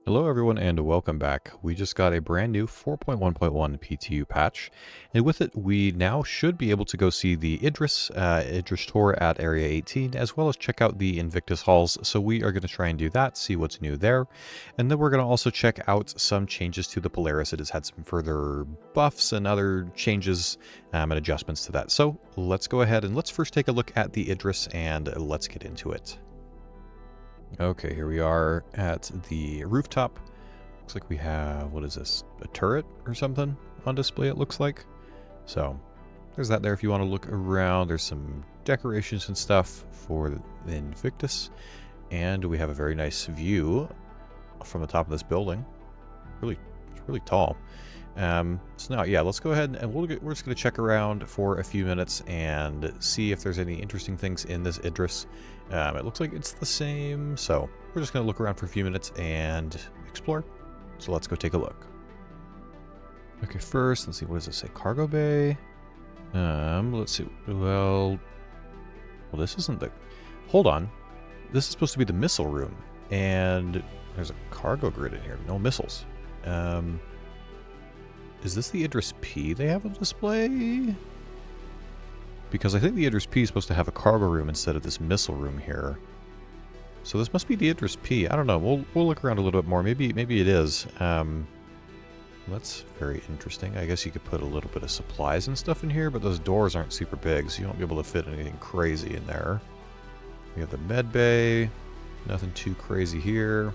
Hello everyone and welcome back. We just got a brand new 4.1.1 PTU patch, and with it we now should be able to go see the Idris tour at Area 18, as well as check out the Invictus halls. So we are going to try and do that, see what's new there, and then we're going to also check out some changes to the Polaris. It has had some further buffs and other changes and adjustments to that. So let's go ahead and let's first take a look at the Idris and let's get into it. Okay, here we are at the rooftop. Looks like we have, what is this, a turret or something on display, it looks like. So, there's that there if you want to look around. There's some decorations and stuff for the Invictus. And we have a very nice view from the top of this building. It's really tall. So now, yeah, let's go ahead and we're just going to check around for a few minutes and see if there's any interesting things in this Idris. It looks like it's the same, so we're just going to look around for a few minutes and explore. So let's go take a look. Okay, first, let's see, what does it say? Cargo bay? Let's see. Well, this isn't the... Hold on. This is supposed to be the missile room, and there's a cargo grid in here. No missiles. Is this the Idris P they have on display? Because I think the Idris P is supposed to have a cargo room instead of this missile room here. So this must be the Idris P. I don't know. We'll look around a little bit more. Maybe it is. That's very interesting. I guess you could put a little bit of supplies and stuff in here, but those doors aren't super big, so you won't be able to fit anything crazy in there. We have the med bay. Nothing too crazy here.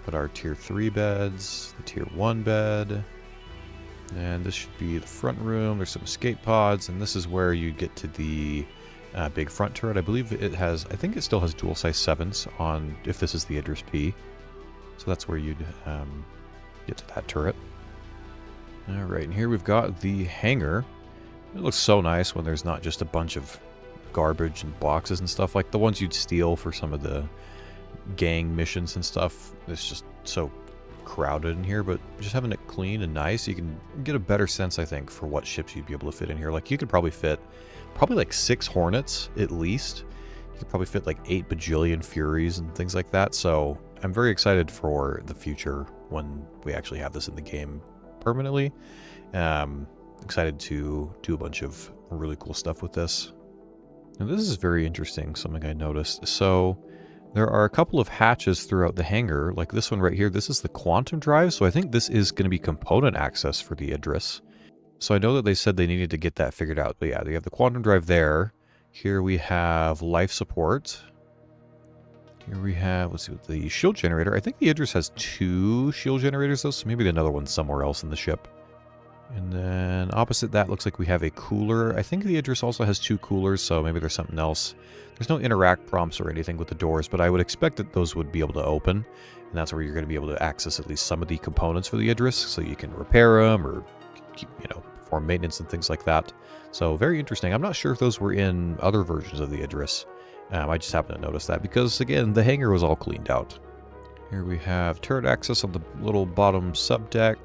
Put our tier 3 beds, the tier 1 bed. And this should be the front room. There's some escape pods, and this is where you get to the big front turret. I believe it has, I think it still has dual size 7s on, if this is the Idris P. So that's where you'd get to that turret. Alright, and here we've got the hangar. It looks so nice when there's not just a bunch of garbage and boxes and stuff, like the ones you'd steal for some of the gang missions and stuff. It's just so crowded in here, but just having it clean and nice, you can get a better sense, I think, for what ships you'd be able to fit in here. Like, you could probably fit like 6 Hornets at least. You could probably fit like 8 bajillion Furies and things like that. So I'm very excited for the future when we actually have this in the game permanently. Excited to do a bunch of really cool stuff with this. And this is very interesting, something I noticed. So there are a couple of hatches throughout the hangar, like this one right here. This is the quantum drive, so I think this is going to be component access for the Idris. So I know that they said they needed to get that figured out, but yeah, they have the quantum drive there. Here we have life support. Here we have, let's see, the shield generator. I think the Idris has 2 shield generators though, so maybe another one's somewhere else in the ship. And then opposite that looks like we have a cooler. I think the Idris also has 2 coolers, so maybe there's something else. There's no interact prompts or anything with the doors, but I would expect that those would be able to open. And that's where you're going to be able to access at least some of the components for the Idris, so you can repair them or, perform maintenance and things like that. So very interesting. I'm not sure if those were in other versions of the Idris. I just happened to notice that because, again, the hangar was all cleaned out. Here we have turret access on the little bottom subdeck.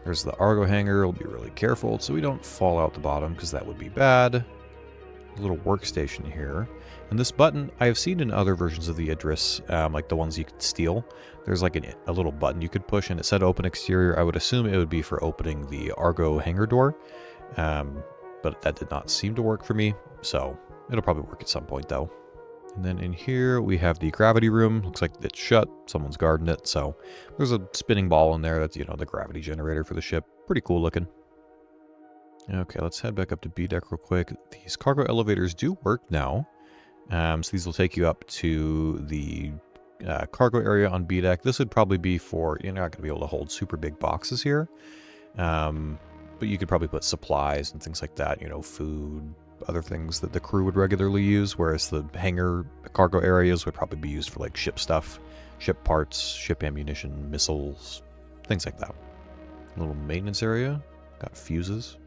There's the Argo hangar. We'll be really careful so we don't fall out the bottom because that would be bad. A little workstation here. And this button I have seen in other versions of the Idris, like the ones you could steal. There's like a little button you could push and it said open exterior. I would assume it would be for opening the Argo hangar door. But that did not seem to work for me. So it'll probably work at some point though. And then in here we have the gravity room. Looks like it's shut. Someone's guarding it. So there's a spinning ball in there. That's, the gravity generator for the ship. Pretty cool looking. Okay, let's head back up to B deck real quick. These cargo elevators do work now. So these will take you up to the cargo area on B deck. This would probably be for, you're not going to be able to hold super big boxes here. But you could probably put supplies and things like that, food, other things that the crew would regularly use, whereas the hangar cargo areas would probably be used for like ship stuff, ship parts, ship ammunition, missiles, things like that. A little maintenance area, got fuses.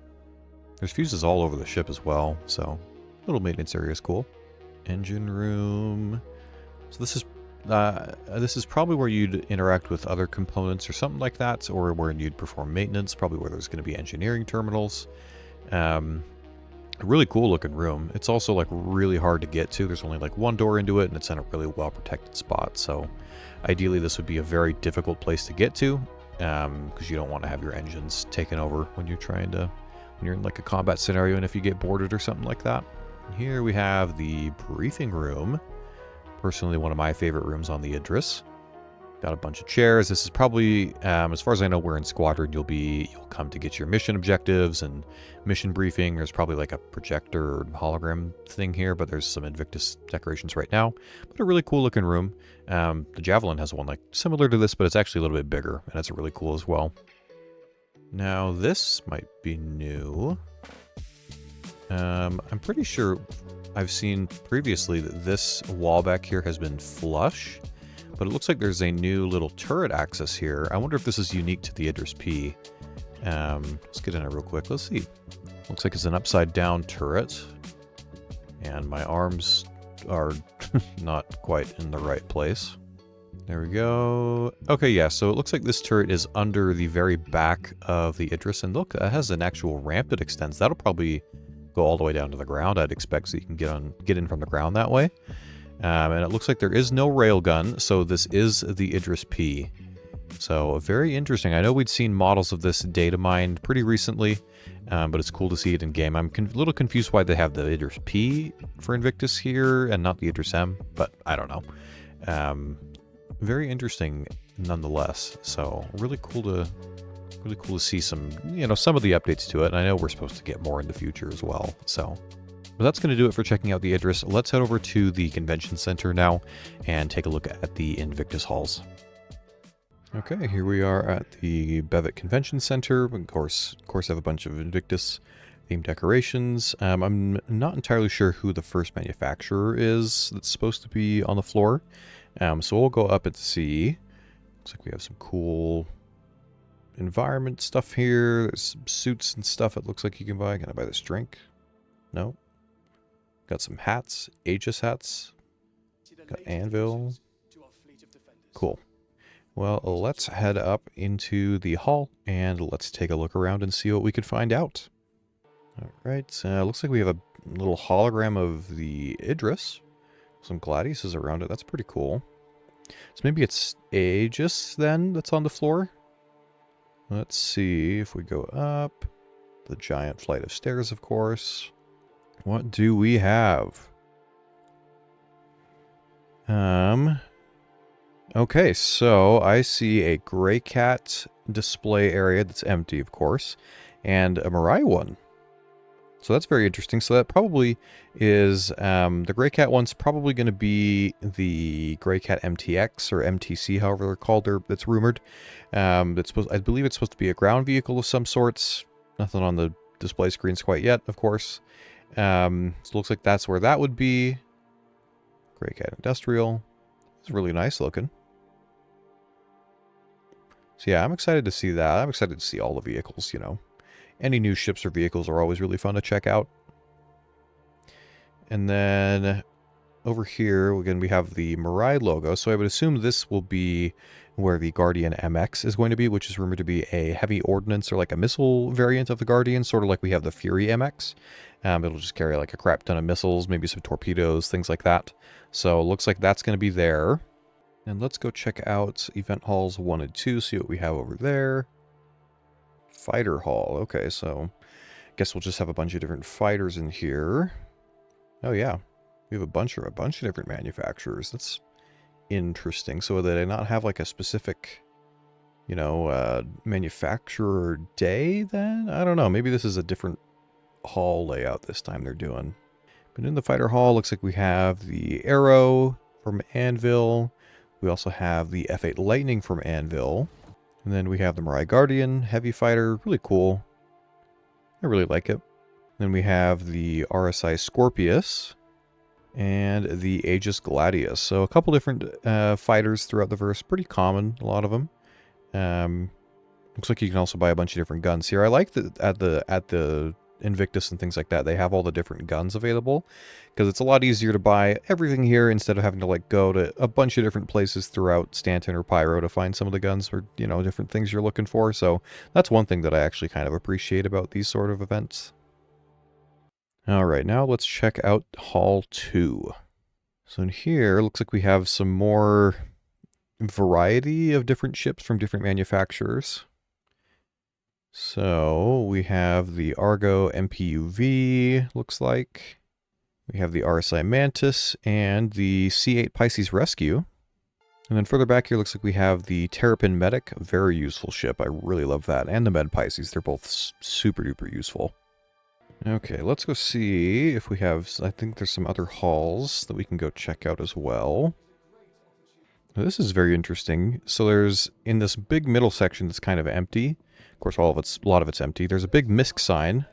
There's fuses all over the ship as well, so little maintenance area is cool. Engine room. So this is probably where you'd interact with other components or something like that, or where you'd perform maintenance, probably where there's going to be engineering terminals. A really cool looking room. It's also like really hard to get to. There's only like one door into it, and it's in a really well protected spot. So ideally this would be a very difficult place to get to, because you don't want to have your engines taken over when you're when you're in like a combat scenario, and if you get boarded or something like that. Here we have the briefing room. Personally, one of my favorite rooms on the Idris. Got a bunch of chairs. This is probably, as far as I know, we're in Squadron. You'll come to get your mission objectives and mission briefing. There's probably like a projector or hologram thing here, but there's some Invictus decorations right now. But a really cool looking room. The Javelin has one like similar to this, but it's actually a little bit bigger, and it's really cool as well. Now this might be new. I'm pretty sure I've seen previously that this wall back here has been flush. But it looks like there's a new little turret access here. I wonder if this is unique to the Idris P. Let's get in it real quick. Let's see. Looks like it's an upside down turret. And my arms are not quite in the right place. There we go. Okay, yeah, so it looks like this turret is under the very back of the Idris. And look, it has an actual ramp that extends. That'll probably go all the way down to the ground, I'd expect, so you can get in from the ground that way. And it looks like there is no railgun, so this is the Idris P. So very interesting. I know we'd seen models of this data mined pretty recently, but it's cool to see it in game. I'm a little confused why they have the Idris P for Invictus here and not the Idris M, but I don't know. Very interesting nonetheless. So really cool to see some, some of the updates to it. And I know we're supposed to get more in the future as well. So. But that's going to do it for checking out the Idris. Let's head over to the convention center now and take a look at the Invictus halls. Okay, here we are at the Bevet Convention Center. Of course, I have a bunch of Invictus themed decorations. I'm not entirely sure who the first manufacturer is that's supposed to be on the floor. So we'll go up and see. Looks like we have some cool environment stuff here. There's some suits and stuff it looks like you can buy. Can I buy this drink? No. Got some hats, Aegis hats. Got anvil. Cool. Well, let's head up into the hall and let's take a look around and see what we can find out. Alright, looks like we have a little hologram of the Idris. Some Gladiuses around it, that's pretty cool. So maybe it's Aegis then that's on the floor? Let's see if we go up. The giant flight of stairs, of course. What do we have? Okay, so I see a Grey Cat display area that's empty, of course, and a Mirai one. So that's very interesting. So that probably is, the Grey Cat one's probably going to be the Grey Cat MTX or MTC, however they're called. That's rumored. I believe it's supposed to be a ground vehicle of some sorts. Nothing on the display screens quite yet, of course. So it looks like that's where that would be. Grey Cat Industrial. It's really nice looking. So yeah, I'm excited to see that. I'm excited to see all the vehicles, Any new ships or vehicles are always really fun to check out. And then over here, again, we have the Mirai logo. So I would assume this will be where the Guardian MX is going to be, which is rumored to be a heavy ordnance or like a missile variant of the Guardian, sort of like we have the Fury MX. It'll just carry like a crap ton of missiles, maybe some torpedoes, things like that. So it looks like that's going to be there. And let's go check out Event Halls 1 and 2, see what we have over there. Fighter Hall. Okay, so I guess we'll just have a bunch of different fighters in here. Oh yeah, we have a bunch of different manufacturers. That's interesting. So did I not have like a specific, manufacturer day then? I don't know. Maybe this is a different hall layout this time they're doing. But in the fighter hall, looks like we have the Arrow from Anvil. We also have the F8 Lightning from Anvil. And then we have the Mirai Guardian Heavy Fighter. Really cool. I really like it. Then we have the RSI Scorpius and the Aegis Gladius. So a couple different fighters throughout the verse. Pretty common, a lot of them. Looks like you can also buy a bunch of different guns here. I like that at the Invictus and things like that, they have all the different guns available, because it's a lot easier to buy everything here instead of having to like go to a bunch of different places throughout Stanton or Pyro to find some of the guns or different things you're looking for. So that's one thing that I actually kind of appreciate about these sort of events. All right, now let's check out Hall 2. So in here, looks like we have some more variety of different ships from different manufacturers. So we have the Argo MPUV, looks like. We have the RSI Mantis and the C8 Pisces Rescue. And then further back here, looks like we have the Terrapin Medic, a very useful ship. I really love that. And the Med Pisces, they're both super duper useful. Okay, let's go see if we have, I think there's some other halls that we can go check out as well. Now, this is very interesting. So there's, in this big middle section that's kind of empty, of course a lot of it's empty, there's a big MISC sign.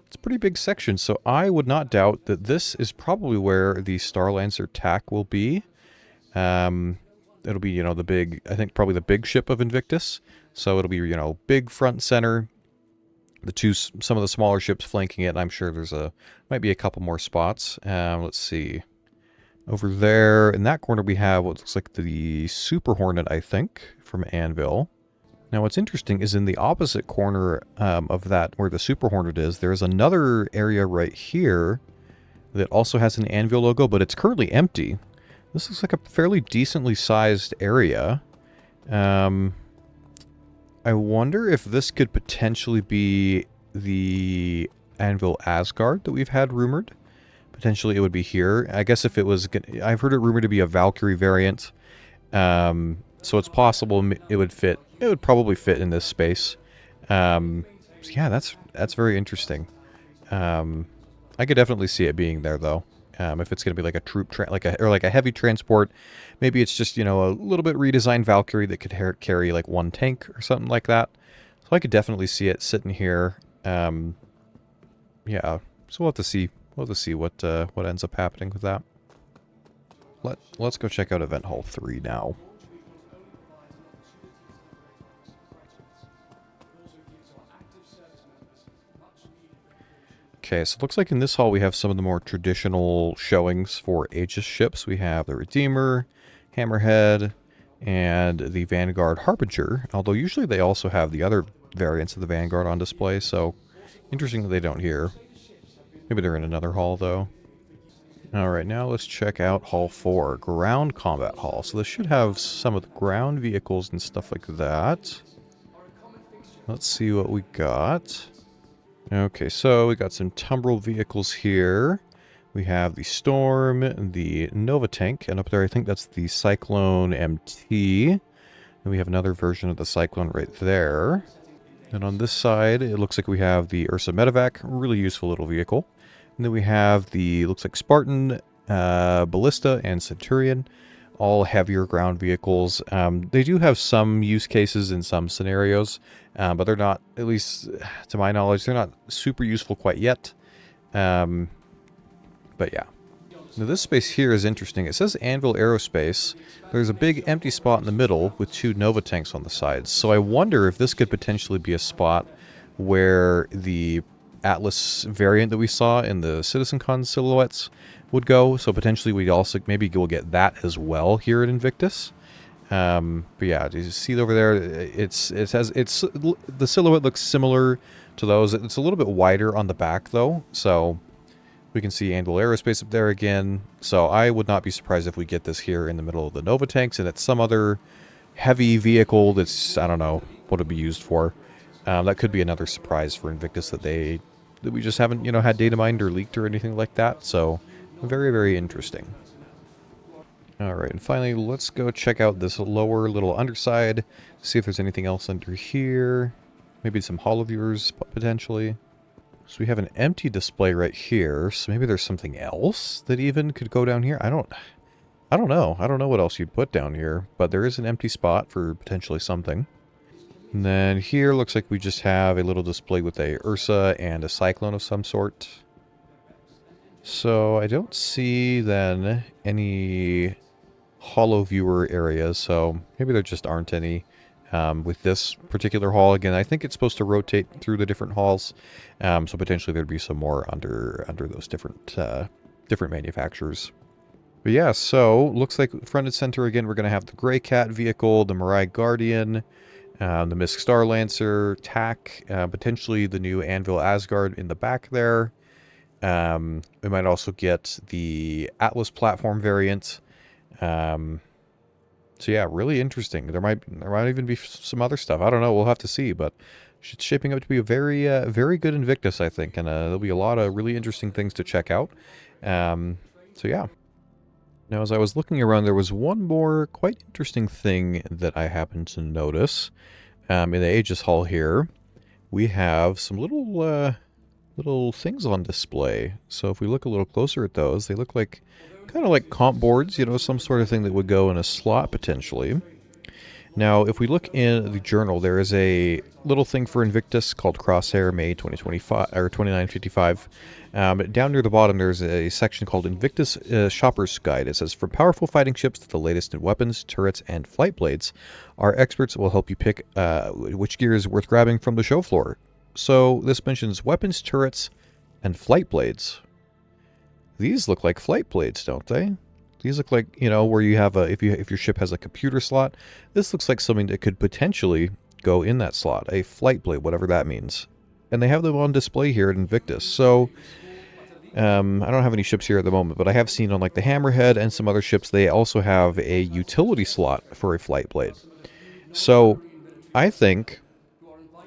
It's a pretty big section, so I would not doubt that this is probably where the Starlancer TAC will be. It'll be, you know, the big, I think probably the big ship of Invictus. So it'll be, you know, big front center, some of the smaller ships flanking it, and I'm sure there's might be a couple more spots. Let's see. Over there, in that corner, we have what looks like the Super Hornet, I think, from Anvil. Now, what's interesting is in the opposite corner of that, where the Super Hornet is, there's another area right here that also has an Anvil logo, but it's currently empty. This looks like a fairly decently sized area. I wonder if this could potentially be the Anvil Asgard that we've had rumored. Potentially it would be here. I guess if it was... I've heard it rumored to be a Valkyrie variant. So it's possible it would fit. It would probably fit in this space. So yeah, that's very interesting. I could definitely see it being there, though. If it's going to be like a troop, like a heavy transport, maybe it's just, you know, a little bit redesigned Valkyrie that could carry like one tank or something like that. So I could definitely see it sitting here. Yeah, so we'll have to see. We'll have to see what ends up happening with that. Let's go check out Event Hall 3 now. Okay, so it looks like in this hall we have some of the more traditional showings for Aegis ships. We have the Redeemer, Hammerhead, and the Vanguard Harbinger, although usually they also have the other variants of the Vanguard on display, so interesting that they don't here. Maybe they're in another hall, though. Alright, now let's check out Hall 4, Ground Combat Hall. So this should have some of the ground vehicles and stuff like that. Let's see what we got. Okay, so we got some Tumbrel vehicles here. We have the Storm, the Nova Tank, and up there I think that's the Cyclone MT. And we have another version of the Cyclone right there. And on this side, it looks like we have the Ursa Medevac, really useful little vehicle. And then we have the, looks like Spartan, Ballista, and Centurion, all heavier ground vehicles. They do have some use cases in some scenarios, but they're not, at least to my knowledge, they're not super useful quite yet. But yeah. Now this space here is interesting. It says Anvil Aerospace. There's a big empty spot in the middle with 2 Nova tanks on the sides. So I wonder if this could potentially be a spot where the Atlas variant that we saw in the CitizenCon silhouettes would go. So potentially we'd also, maybe we'll get that as well here at Invictus. But yeah, do you see over there? The silhouette looks similar to those. It's a little bit wider on the back though. So we can see Anvil Aerospace up there again. So I would not be surprised if we get this here in the middle of the Nova tanks and it's some other heavy vehicle that's, I don't know what it'd be used for. That could be another surprise for Invictus that we just haven't, you know, had data mined or leaked or anything like that. So very, very interesting. All right, and finally, let's go check out this lower little underside, see if there's anything else under here. Maybe some holoviewers potentially. So we have an empty display right here, so maybe there's something else that even could go down here. I don't know. I don't know what else you'd put down here, but there is an empty spot for potentially something. And then here looks like we just have a little display with a Ursa and a Cyclone of some sort. So I don't see then any holo viewer areas, so maybe there just aren't any. With this particular hall, again, I think it's supposed to rotate through the different halls, so potentially there'd be some more under those different manufacturers. But yeah, so looks like front and center again, we're going to have the Grey Cat vehicle, the Mirai Guardian, the MISC Starlancer, TAC, potentially the new Anvil Asgard in the back there. We might also get the Atlas platform variant. So yeah, really interesting. There might even be some other stuff. I don't know. We'll have to see, but it's shaping up to be a very good Invictus, I think, and there'll be a lot of really interesting things to check out. So yeah. Now, as I was looking around, there was one more quite interesting thing that I happened to notice. In the Aegis Hall here, we have some little things on display. So if we look a little closer at those, they look like kind of like comp boards, you know, some sort of thing that would go in a slot potentially. Now, if we look in the journal, there is a little thing for Invictus called Crosshair May 2025 or 2955. Down near the bottom, there's a section called Invictus Shopper's Guide. It says, from powerful fighting ships to the latest in weapons, turrets, and flight blades, our experts will help you pick which gear is worth grabbing from the show floor. So this mentions weapons, turrets, and flight blades. These look like flight blades, don't they? These look like, you know, where you have a, if your ship has a computer slot, this looks like something that could potentially go in that slot, a flight blade, whatever that means. And they have them on display here at Invictus. So, I don't have any ships here at the moment, but I have seen on like the Hammerhead and some other ships, they also have a utility slot for a flight blade. So, I think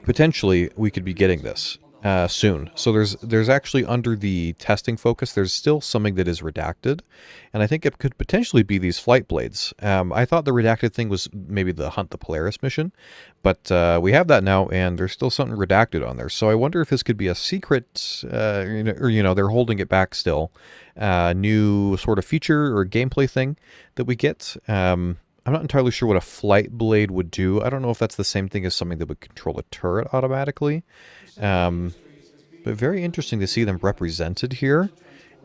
potentially we could be getting this soon. So there's actually, under the testing focus, there's still something that is redacted, and I think it could potentially be these flight blades. I thought the redacted thing was maybe the Hunt the Polaris mission, but we have that now, and there's still something redacted on there. So I wonder if this could be a secret, or you know, they're holding it back still, new sort of feature or gameplay thing that we get. I'm not entirely sure what a flight blade would do. I don't know if that's the same thing as something that would control a turret automatically. But very interesting to see them represented here.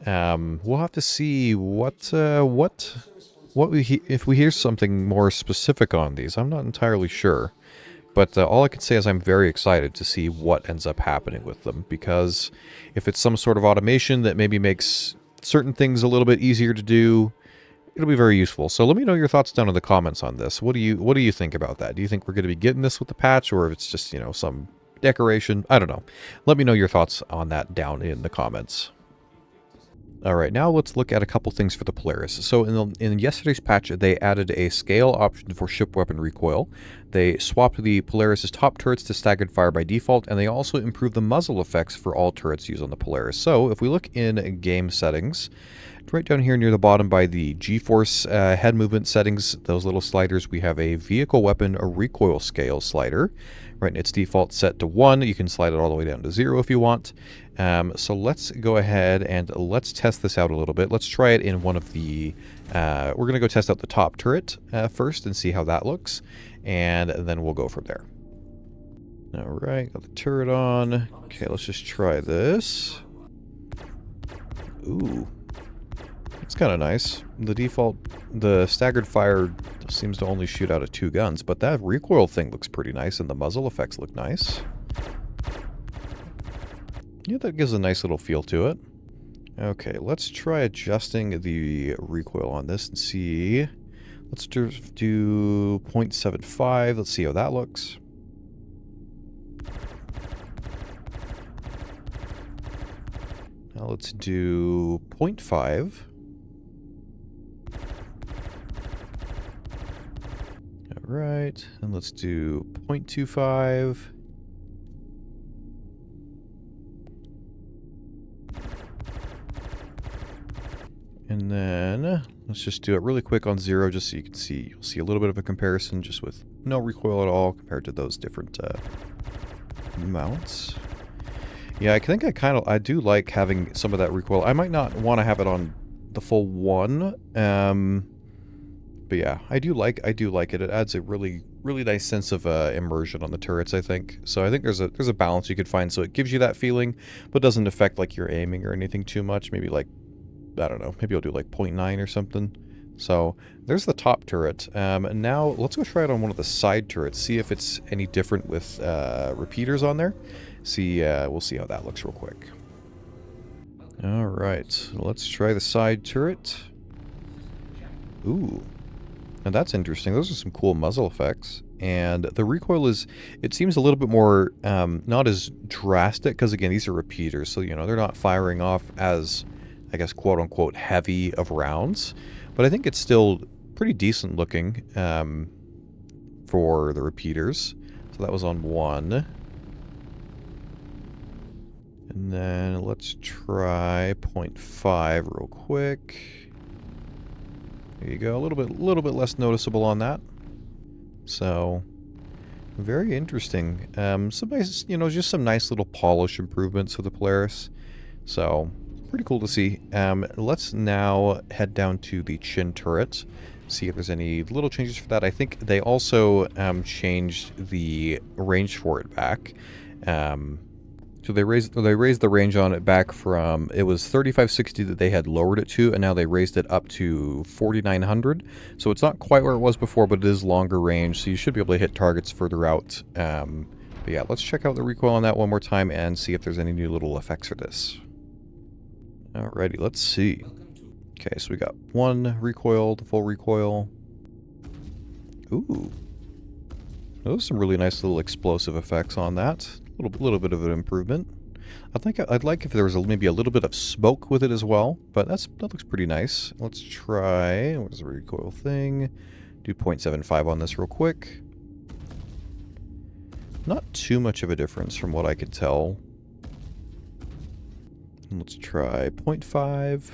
We'll have to see if we hear something more specific on these. I'm not entirely sure. But all I can say is I'm very excited to see what ends up happening with them. Because if it's some sort of automation that maybe makes certain things a little bit easier to do, it'll be very useful. So let me know your thoughts down in the comments on this. What do you think about that? Do you think we're going to be getting this with the patch, or if it's just, you know, some decoration? I don't know. Let me know your thoughts on that down in the comments. Alright, now let's look at a couple things for the Polaris. So in yesterday's patch, they added a scale option for ship weapon recoil. They swapped the Polaris' top turrets to staggered fire by default, and they also improved the muzzle effects for all turrets used on the Polaris. So if we look in game settings, right down here near the bottom by the G-force head movement settings, those little sliders, we have a vehicle weapon, a recoil scale slider. Right, its default set to 1. You can slide it all the way down to 0 if you want. So let's go ahead and let's test this out a little bit. Let's try it in one of the... we're going to go test out the top turret first and see how that looks. And then we'll go from there. Alright, got the turret on. Okay, let's just try this. Ooh. It's kind of nice. The staggered fire seems to only shoot out of 2 guns, but that recoil thing looks pretty nice, and the muzzle effects look nice. Yeah, that gives a nice little feel to it. Okay, let's try adjusting the recoil on this and see. Let's do 0.75. Let's see how that looks. Now let's do 0.5. Right, and let's do 0.25. And then let's just do it really quick on 0, just so you can see. You'll see a little bit of a comparison just with no recoil at all compared to those different mounts. Yeah, I think I do like having some of that recoil. I might not want to have it on the full 1. But yeah, I do like it. It adds a really nice sense of immersion on the turrets, I think. So I think there's a balance you could find, so it gives you that feeling, but doesn't affect like your aiming or anything too much. Maybe like, I don't know, maybe I'll do like 0.9 or something. So there's the top turret. And now let's go try it on one of the side turrets, see if it's any different with repeaters on there. We'll see how that looks real quick. All right, let's try the side turret. Ooh. And that's interesting. Those are some cool muzzle effects. And the recoil is, it seems a little bit more, not as drastic, because again, these are repeaters, so, you know, they're not firing off as, I guess, quote-unquote, heavy of rounds. But I think it's still pretty decent looking for the repeaters. So that was on 1. And then let's try 0.5 real quick. There you go, a little bit less noticeable on that. So, very interesting. Some nice, you know, just some nice little polish improvements for the Polaris. So, pretty cool to see. Let's now head down to the chin turret, see if there's any little changes for that. I think they also changed the range for it back. So they raised the range on it back from, it was 3560 that they had lowered it to, and now they raised it up to 4900. So it's not quite where it was before, but it is longer range, so you should be able to hit targets further out. But yeah, let's check out the recoil on that one more time and see if there's any new little effects for this. Alrighty, let's see. Okay, so we got 1 recoil, the full recoil. Ooh. Those are some really nice little explosive effects on that. Little bit of an improvement. I'd like if there was maybe a little bit of smoke with it as well, but that looks pretty nice. Let's try, what's the recoil thing? Do 0.75 on this real quick. Not too much of a difference from what I could tell. Let's try 0.5.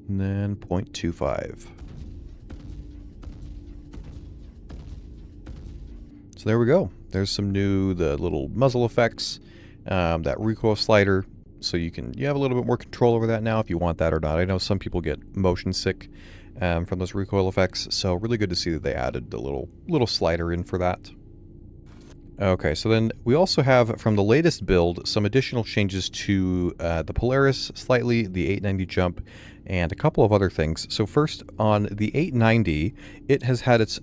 And then 0.25. So there we go. There's some new, the little muzzle effects, that recoil slider. So you have a little bit more control over that now if you want that or not. I know some people get motion sick from those recoil effects. So really good to see that they added the little slider in for that. Okay, so then we also have from the latest build some additional changes to the Polaris slightly, the 890 jump, and a couple of other things. So first, on the 890, it has had its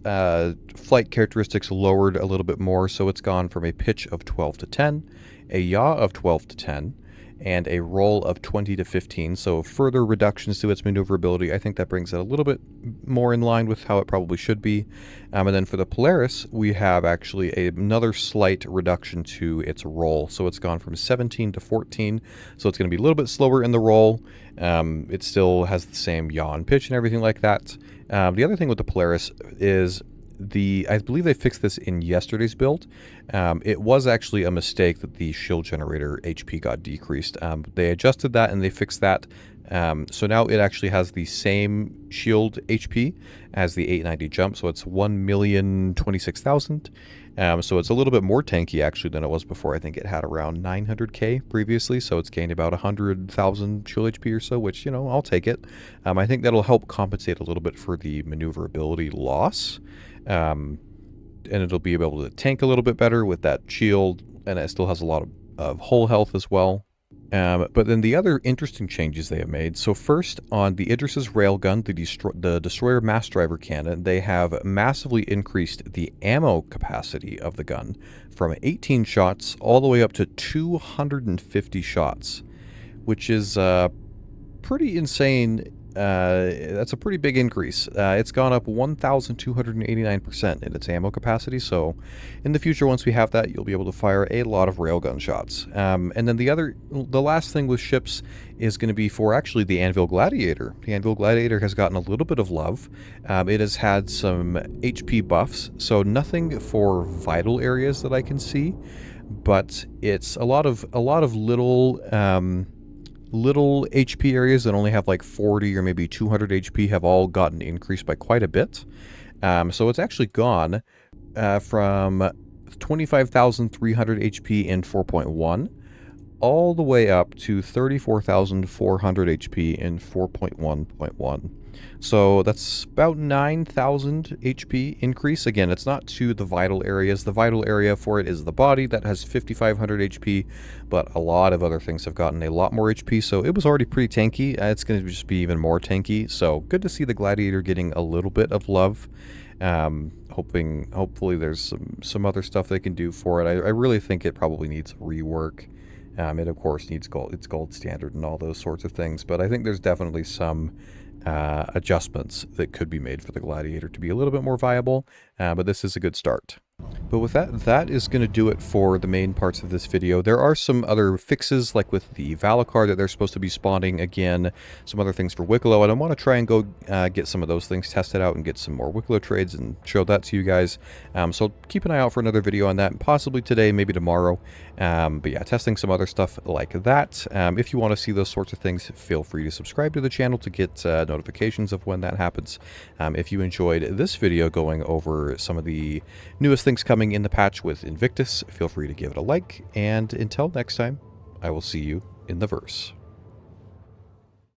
flight characteristics lowered a little bit more, so it's gone from a pitch of 12 to 10, a yaw of 12 to 10, and a roll of 20 to 15, so further reductions to its maneuverability. I think that brings it a little bit more in line with how it probably should be. And then for the Polaris, we have actually another slight reduction to its roll. So it's gone from 17 to 14, so it's going to be a little bit slower in the roll. It still has the same yaw and pitch and everything like that. The other thing with the Polaris is I believe they fixed this in yesterday's build. It was actually a mistake that the shield generator HP got decreased. They adjusted that and they fixed that. So now it actually has the same shield HP as the 890 jump. So it's 1,026,000. So it's a little bit more tanky actually than it was before. I think it had around 900k previously. So it's gained about 100,000 shield HP or so, which, you know, I'll take it. I think that'll help compensate a little bit for the maneuverability loss. And it'll be able to tank a little bit better with that shield, and it still has a lot of hull health as well. But then the other interesting changes they have made. So first, on the Idris's railgun, the Destroyer Mass Driver Cannon, they have massively increased the ammo capacity of the gun from 18 shots all the way up to 250 shots, which is pretty insane. That's a pretty big increase. It's gone up 1,289% in its ammo capacity, so in the future, once we have that, you'll be able to fire a lot of railgun shots. And then the last thing with ships is going to be for actually the Anvil Gladiator. The Anvil Gladiator has gotten a little bit of love. It has had some HP buffs, so nothing for vital areas that I can see, but it's a lot of little HP areas that only have like 40 or maybe 200 HP have all gotten increased by quite a bit. So it's actually gone from 25,300 HP in 4.1 all the way up to 34,400 HP in 4.1.1. So that's about 9,000 HP increase. Again, it's not to the vital areas. The vital area for it is the body that has 5,500 HP, but a lot of other things have gotten a lot more HP. So it was already pretty tanky. It's going to just be even more tanky. So good to see the Gladiator getting a little bit of love. Hopefully there's some other stuff they can do for it. I really think it probably needs rework. It of course needs gold. It's gold standard and all those sorts of things. But I think there's definitely some adjustments that could be made for the Gladiator to be a little bit more viable, but this is a good start. But with that, that is going to do it for the main parts of this video. There are some other fixes, like with the Valacar that they're supposed to be spawning again, some other things for Wicklow, and I want to try and go get some of those things tested out and get some more Wicklow trades and show that to you guys. So keep an eye out for another video on that, possibly today, maybe tomorrow. But yeah, testing some other stuff like that. If you want to see those sorts of things, feel free to subscribe to the channel to get notifications of when that happens. If you enjoyed this video going over some of the newest things coming in the patch with Invictus, feel free to give it a like, and until next time, I will see you in the verse.